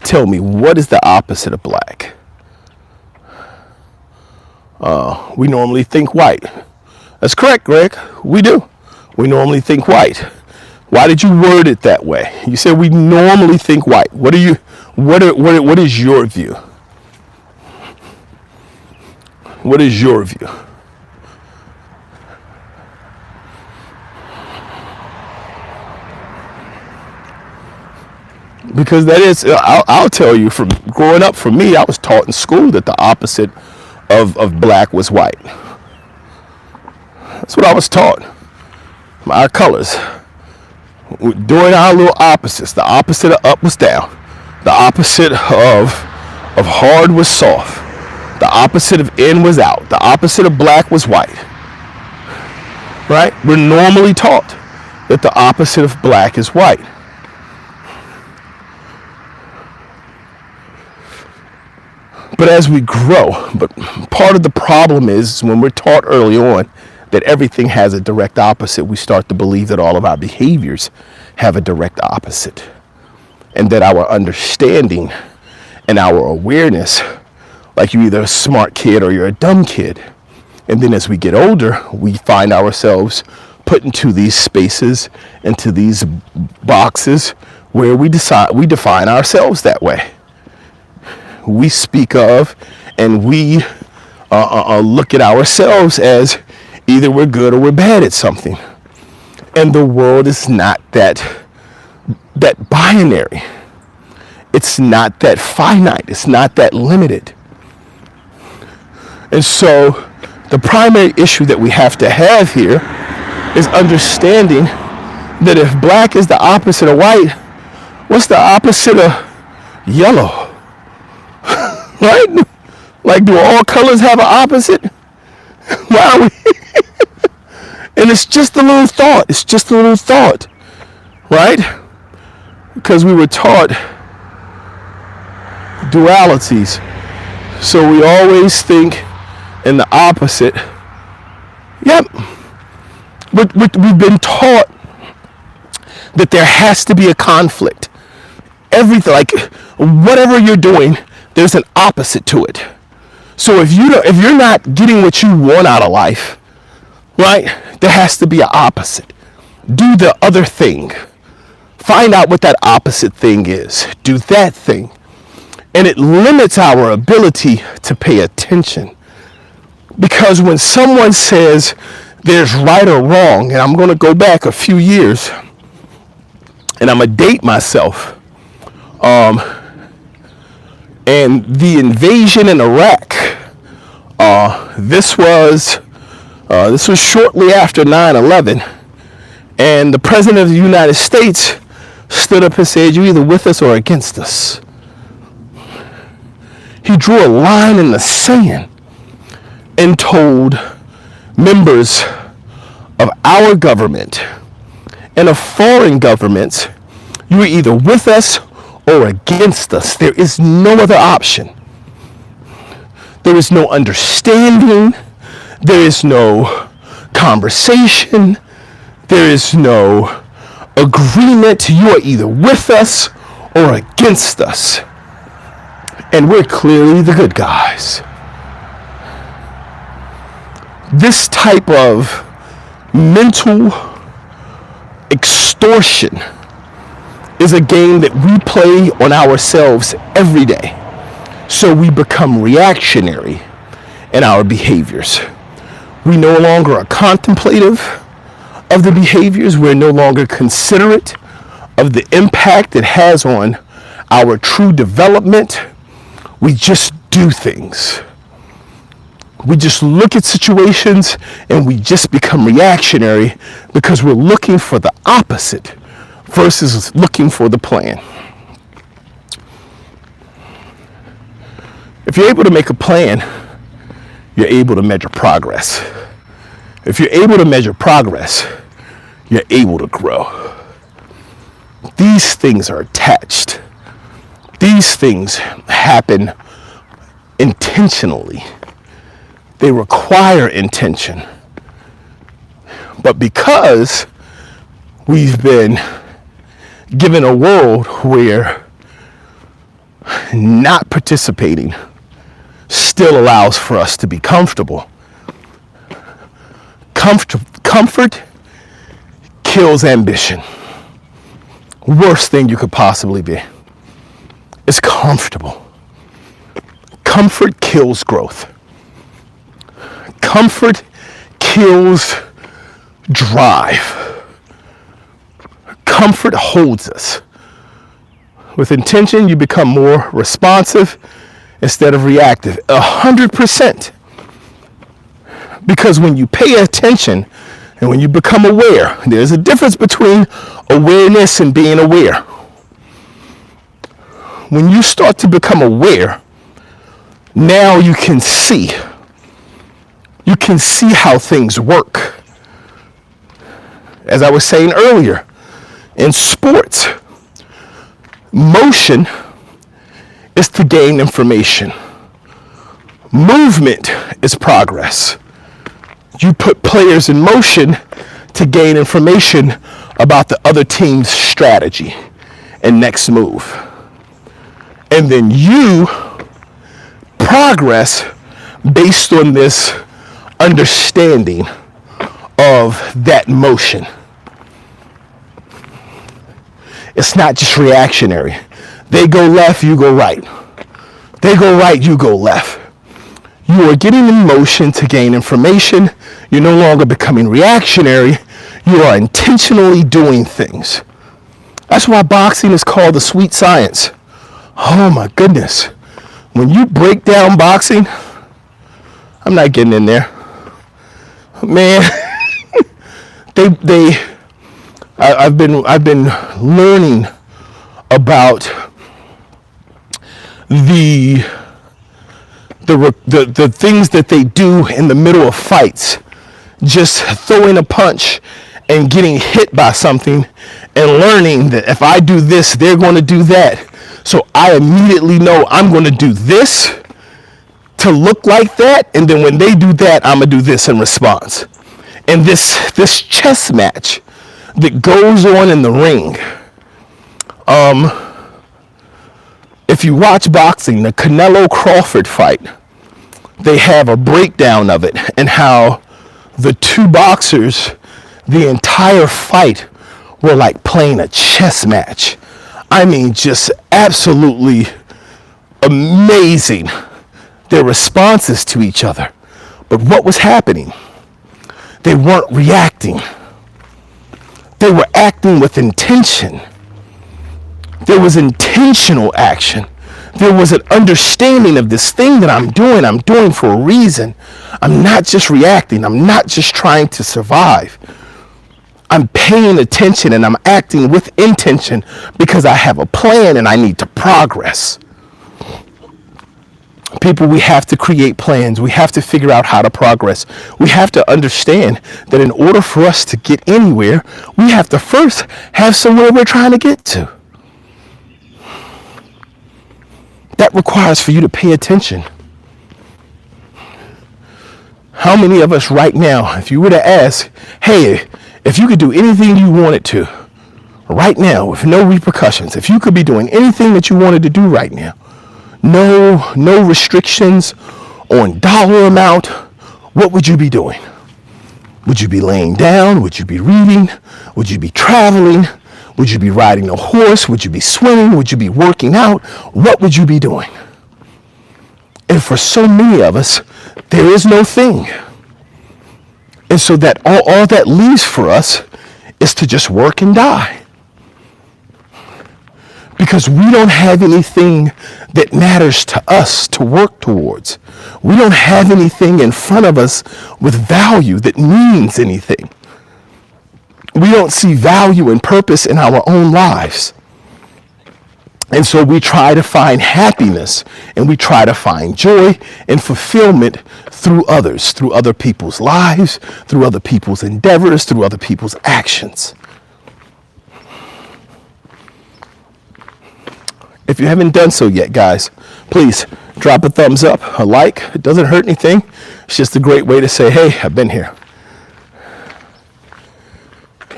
tell me what is the opposite of black? We normally think white. That's correct, Greg. We do. We normally think white. Why did you word it that way? You said we normally think white. What is your view? What is your view? Because that is, I'll tell you, from growing up, for me, I was taught in school that the opposite of black was white. That's what I was taught. Our colors. Doing our little opposites. The opposite of up was down. The opposite of hard was soft. The opposite of in was out. The opposite of black was white. Right? We're normally taught that the opposite of black is white. But as we grow, but part of the problem is when we're taught early on that everything has a direct opposite, we start to believe that all of our behaviors have a direct opposite. And that our understanding and our awareness, like you're either a smart kid or you're a dumb kid. And then as we get older, we find ourselves put into these spaces, into these boxes where we define ourselves that way. We speak of and we look at ourselves as either we're good or we're bad at something. And the world is not that binary. It's not that finite. It's not that limited. And so the primary issue that we have to have here is understanding that if black is the opposite of white, what's the opposite of yellow? Right? Like, do all colors have an opposite? Why are we? And it's just a little thought. It's just a little thought. Right? Because we were taught dualities. So we always think in the opposite. Yep. We've been taught that there has to be a conflict. Everything, like whatever you're doing, there's an opposite to it. So if you're not getting what you want out of life, right, there has to be an opposite. Do the other thing. Find out what that opposite thing is. Do that thing. And it limits our ability to pay attention. Because when someone says there's right or wrong, and I'm going to go back a few years, and I'm going to date myself, and the invasion in Iraq, this was shortly after 9/11, and the President of the United States stood up and said, "You're either with us or against us." He drew a line in the sand and told members of our government and of foreign governments, "You are either with us or against us. There is no other option." There is no understanding. There is no conversation. There is no agreement. You are either with us or against us. And we're clearly the good guys. This type of mental extortion is a game that we play on ourselves every day. So we become reactionary in our behaviors. We no longer are contemplative of the behaviors. We're no longer considerate of the impact it has on our true development. We just do things. We just look at situations and we just become reactionary because we're looking for the opposite versus looking for the plan. If you're able to make a plan, you're able to measure progress. If you're able to measure progress, you're able to grow. These things are attached. These things happen intentionally. They require intention. But because we've been given a world where not participating still allows for us to be comfortable, comfort kills ambition. Worst thing you could possibly be. It's comfortable. Comfort kills growth. Comfort kills drive. Comfort holds us. With intention, you become more responsive instead of reactive. 100%. Because when you pay attention and when you become aware, there's a difference between awareness and being aware. When you start to become aware, now you can see. You can see how things work. As I was saying earlier, in sports, motion is to gain information. Movement is progress. You put players in motion to gain information about the other team's strategy and next move. And then you progress based on this understanding of that motion. It's not just reactionary. They go left, you go right. They go right, you go left. You are getting in motion to gain information. You're no longer becoming reactionary. You are intentionally doing things. That's why boxing is called the sweet science. Oh my goodness. When you break down boxing, I'm not getting in there. Man, I've been learning about the things that they do in the middle of fights. Just throwing a punch and getting hit by something and learning that if I do this, they're going to do that. So I immediately know I'm going to do this to look like that. And then when they do that, I'm going to do this in response. And this chess match that goes on in the ring. If you watch boxing, the Canelo Crawford fight, they have a breakdown of it and how the two boxers, the entire fight, were like playing a chess match. I mean, just absolutely amazing, their responses to each other. But what was happening? They weren't reacting. They were acting with intention. There was intentional action. There was an understanding of this thing that I'm doing for a reason. I'm not just reacting. I'm not just trying to survive. I'm paying attention and I'm acting with intention because I have a plan and I need to progress. People, we have to create plans. We have to figure out how to progress. We have to understand that in order for us to get anywhere, we have to first have somewhere we're trying to get to. That requires for you to pay attention. How many of us right now, if you were to ask, hey, if you could do anything you wanted to, right now, with no repercussions, if you could be doing anything that you wanted to do right now, no restrictions on dollar amount, what would you be doing? Would you be laying down? Would you be reading? Would you be traveling? Would you be riding a horse? Would you be swimming? Would you be working out? What would you be doing? And for so many of us, there is no thing. And so that all that leaves for us is to just work and die. Because we don't have anything that matters to us to work towards. We don't have anything in front of us with value that means anything. We don't see value and purpose in our own lives. And so we try to find happiness and we try to find joy and fulfillment through others, through other people's lives, through other people's endeavors, through other people's actions. If you haven't done so yet, guys, please drop a thumbs up, a like. It doesn't hurt anything. It's just a great way to say, hey, I've been here.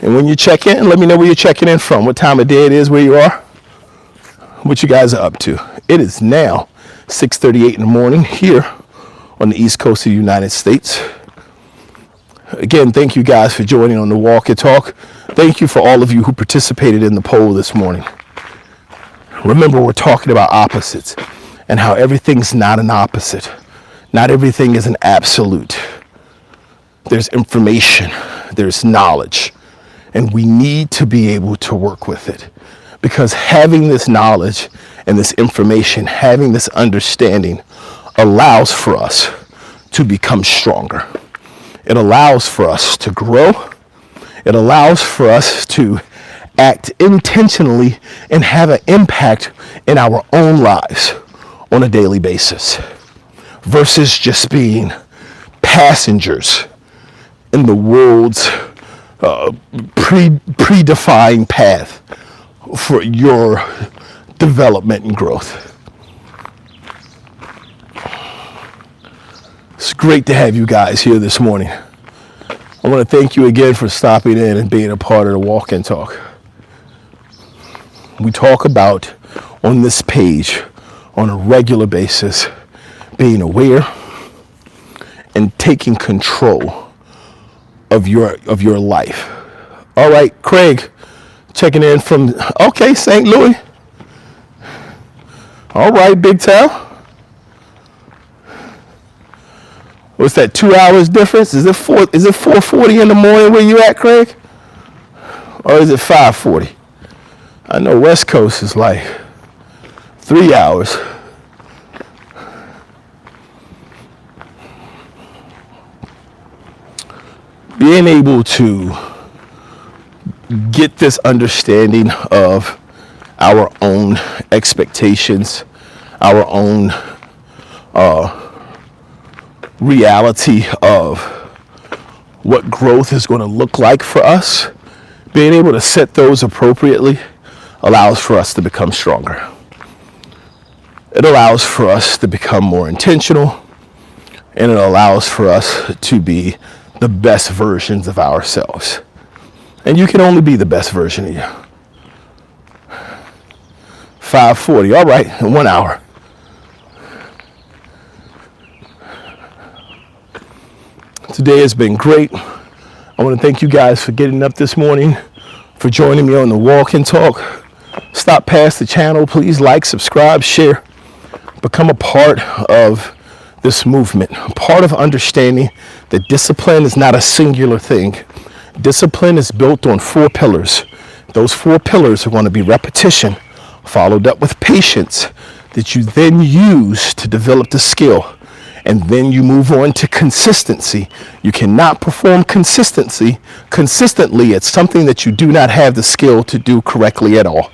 And when you check in, let me know where you're checking in from, what time of day it is, where you are, what you guys are up to. It is now 6:38 in the morning here on the East Coast of the United States. Again, thank you guys for joining on the Walk and Talk. Thank you for all of you who participated in the poll this morning. Remember, we're talking about opposites and how everything's not an opposite. Not everything is an absolute. There's information, there's knowledge, and we need to be able to work with it. Because having this knowledge and this information, having this understanding allows for us to become stronger. It allows for us to grow. It allows for us to act intentionally and have an impact in our own lives on a daily basis versus just being passengers in the world's predefined path for your development and growth. It's great to have you guys here this morning. I want to thank you again for stopping in and being a part of the Walk and Talk. We talk about on this page on a regular basis being aware and taking control of your life. All right, Craig, checking in from, St. Louis. All right, Big Town. What's that, 2 hours difference? Is it 4:40 in the morning where you at, Craig? Or is it 5:40? I know West Coast is like 3 hours. Being able to get this understanding of our own expectations, our own reality of what growth is going to look like for us, being able to set those appropriately allows for us to become stronger. It allows for us to become more intentional, and it allows for us to be the best versions of ourselves. And you can only be the best version of you. 5:40, all right, in 1 hour. Today has been great. I want to thank you guys for getting up this morning, for joining me on the Walk and Talk. Stop past the channel, please like, subscribe, share. Become a part of this movement, a part of understanding that discipline is not a singular thing. Discipline is built on 4 pillars. Those 4 pillars are going to be repetition, followed up with patience, that you then use to develop the skill. And then you move on to consistency. You cannot perform consistently at something that you do not have the skill to do correctly at all.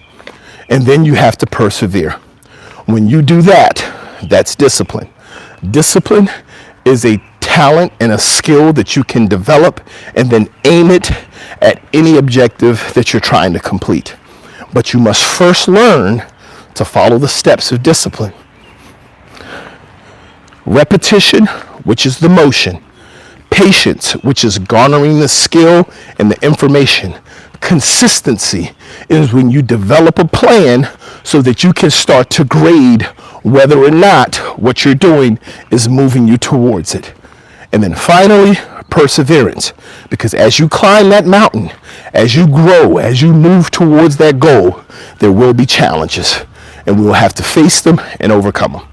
And then you have to persevere. When you do that, that's discipline. Discipline is a talent and a skill that you can develop and then aim it at any objective that you're trying to complete. But you must first learn to follow the steps of discipline. Repetition, which is the motion. Patience, which is garnering the skill and the information. Consistency is when you develop a plan so that you can start to grade whether or not what you're doing is moving you towards it. And then finally, perseverance. Because as you climb that mountain, as you grow, as you move towards that goal, there will be challenges. And we will have to face them and overcome them.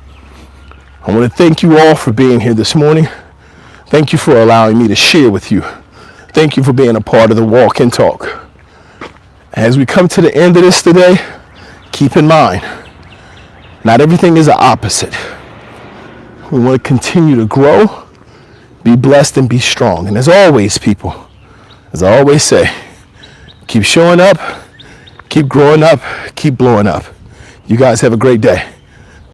I want to thank you all for being here this morning. Thank you for allowing me to share with you. Thank you for being a part of the Walk and Talk. As we come to the end of this today, keep in mind, not everything is an opposite. We want to continue to grow, be blessed, and be strong. And as always, people, as I always say, keep showing up, keep growing up, keep blowing up. You guys have a great day.